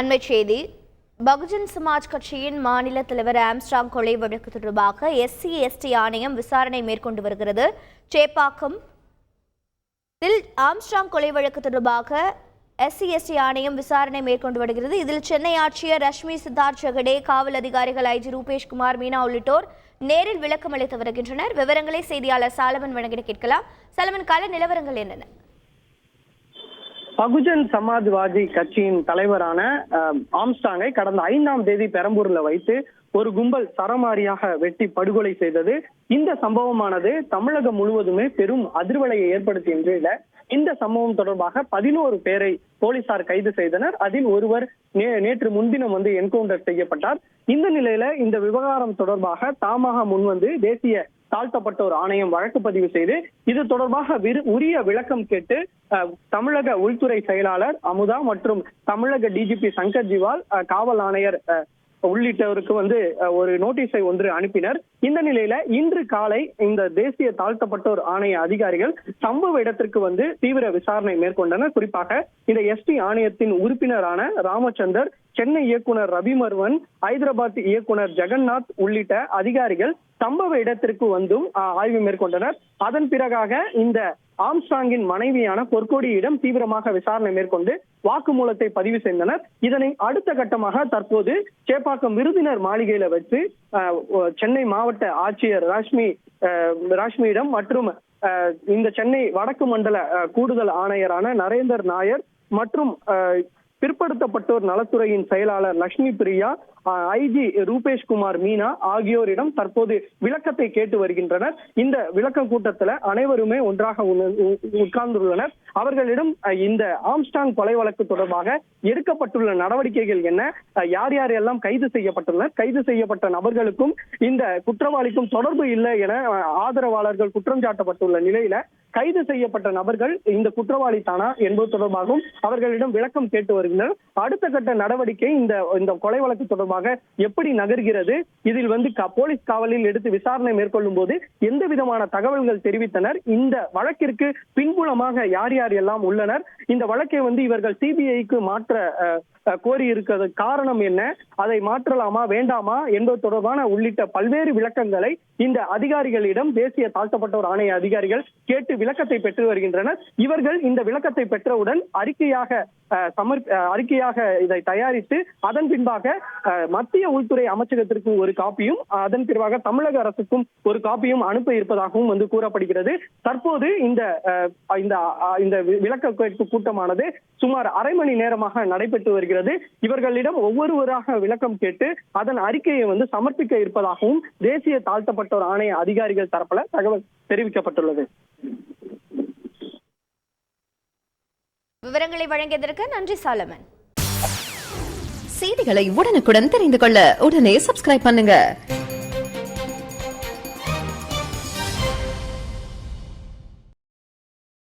அண்மை செய்தி. பகுஜன் சமாஜ் கட்சியின் மாநில தலைவர் ஆம்ஸ்ட்ராங் கொலை வழக்கு தொடர்பாக SC/ST ஆணையம் விசாரணை மேற்கொண்டு வருகிறது. சேப்பாக்கம் ஆம்ஸ்ட்ராங் கொலை வழக்கு தொடர்பாக SC/ST ஆணையம் விசாரணை மேற்கொண்டு வருகிறது. இதில் சென்னை ஆட்சியர் ரஷ்மி சித்தார்த் ஜெகடே, காவல் அதிகாரிகள் IG ரூபேஷ்குமார் மீனா உள்ளிட்டோர் நேரில் விளக்கம் அளித்து வருகின்றனர். விவரங்களை செய்தியாளர் சாலமன் வழங்கிட கேட்கலாம். சாலமன், கள நிலவரங்கள் என்னென்ன? பகுஜன் சமாஜ்வாதி கட்சியின் தலைவரான ஆம்ஸ்ட்ராங்கை கடந்த 5ஆம் தேதி பெரம்பூர்ல வைத்து ஒரு கும்பல் சரமாரியாக வெட்டி படுகொலை செய்தது. இந்த சம்பவமானது தமிழகம் முழுவதுமே பெரும் அதிர்வலையை ஏற்படுத்திய நிலையில இந்த சம்பவம் தொடர்பாக 11 பேரை போலீசார் கைது செய்தனர். அதில் ஒருவர் நேற்று முன்தினம் என்கவுண்டர் செய்யப்பட்டார். இந்த நிலையில இந்த விவகாரம் தொடர்பாக தாமாக முன்வந்து தேசிய தாழ்த்தப்பட்டோர் ஆணையம் வழக்கு பதிவு செய்து இது தொடர்பாக உரிய விளக்கம் கேட்டு தமிழக உள்துறை செயலாளர் அமுதா மற்றும் தமிழக DGP சங்கர் ஜிவால், காவல் ஆணையர் உள்ளிட்டவருக்கு ஒரு நோட்டீஸை ஒன்று அனுப்பினர். இந்த நிலையில இன்று காலை இந்த தேசிய தாழ்த்தப்பட்டோர் ஆணைய அதிகாரிகள் சம்பவ இடத்திற்கு தீவிர விசாரணை மேற்கொண்டனர். குறிப்பாக இந்த ST ஆணையத்தின் உறுப்பினரான ராமச்சந்தர், சென்னை இயக்குனர் ரவிமர்வன், ஹைதராபாத் இயக்குனர் ஜெகநாத் உள்ளிட்ட அதிகாரிகள் சம்பவ இடத்திற்கு ஆய்வு மேற்கொண்டனர். அதன் பிறகாக இந்த ஆம்ஸ்ட்ராங்கின் மனைவியான பொற்கொடியிடம் தீவிரமாக விசாரணை மேற்கொண்டு வாக்குமூலத்தை பதிவு செய்தனர். இதனை அடுத்த கட்டமாக தற்போது சேப்பாக்கம் விருந்தினர் மாளிகையில வச்சு சென்னை மாவட்ட ஆட்சியர் ராஷ்மியிடம் மற்றும் இந்த சென்னை வடக்கு மண்டல கூடுதல் ஆணையரான நரேந்தர் நாயர் மற்றும் பிற்படுத்தப்பட்டோர் நலத்துறையின் செயலாளர் லட்சுமி பிரியா, IG ரூபேஷ்குமார் மீனா ஆகியோரிடம் தற்போது விளக்கத்தை கேட்டு வருகின்றனர். இந்த விளக்க கூட்டத்துல அனைவருமே ஒன்றாக உட்கார்ந்துள்ளனர். அவர்களிடம் இந்த ஆம்ஸ்ட்ராங் கொலை வழக்கு தொடர்பாக எடுக்கப்பட்டுள்ள நடவடிக்கைகள் என்ன, யார் யாரெல்லாம் கைது செய்யப்பட்டுள்ளனர், கைது செய்யப்பட்ட நபர்களுக்கும் இந்த குற்றவாளிக்கும் தொடர்பு இல்லை என ஆதரவாளர்கள் குற்றம் சாட்டப்பட்டுள்ள நிலையில கைது செய்யப்பட்ட நபர்கள் இந்த குற்றவாளி தானா என்பது தொடர்பாகவும் அவர்களிடம் விளக்கம் கேட்டு வருகின்றனர். அடுத்த கட்ட நடவடிக்கை இந்த கொலை வழக்கு தொடர்பாக எப்படி நகர்கிறது, இதில் போலீஸ் காவலில் எடுத்து விசாரணை மேற்கொள்ளும் போது எந்த விதமான தகவல்கள் தெரிவித்தனர், இந்த வழக்கிற்கு பின்புலமாக யார் யார் எல்லாம் உள்ளனர், இந்த வழக்கை இவர்கள் CBIக்கு மாற்ற கோரி இருக்கிறது காரணம் என்ன, அதை மாற்றலாமா வேண்டாமா என்பது தொடர்பான உள்ளிட்ட பல்வேறு விளக்கங்களை இந்த அதிகாரிகளிடம் தேசிய தாழ்த்தப்பட்டோர் ஆணைய அதிகாரிகள் கேட்டு விளக்கத்தை பெற்று வருகின்றனர். இவர்கள் இந்த விளக்கத்தை பெற்றவுடன் அறிக்கையாக இதை தயாரித்து அதன் பின்பாக மத்திய உள்துறை அமைச்சகத்திற்கு ஒரு காப்பியும் அதன் பிறகு தமிழக அரசுக்கும் ஒரு காப்பியும் அனுப்ப இருப்பதாகவும் கூறப்படுகிறது. தற்போது இந்த விளக்க கேட்பு கூட்டமானது சுமார் அரை மணி நேரமாக நடைபெற்று வருகிறது. இவர்களிடம் ஒவ்வொருவராக விளக்கம் கேட்டு அதன் அறிக்கையை சமர்ப்பிக்க இருப்பதாகவும் தேசிய தாழ்த்தப்பட்டோர் ஆணைய அதிகாரிகள் தரப்புல தகவல் தெரிவிக்கப்பட்டுள்ளது. விவரங்களை வழங்கியதற்கு நன்றி சாலமன். செய்திகளை உடனுக்குடன் தெரிந்து கொள்ள உடனே சப்ஸ்கிரைப் பண்ணுங்க.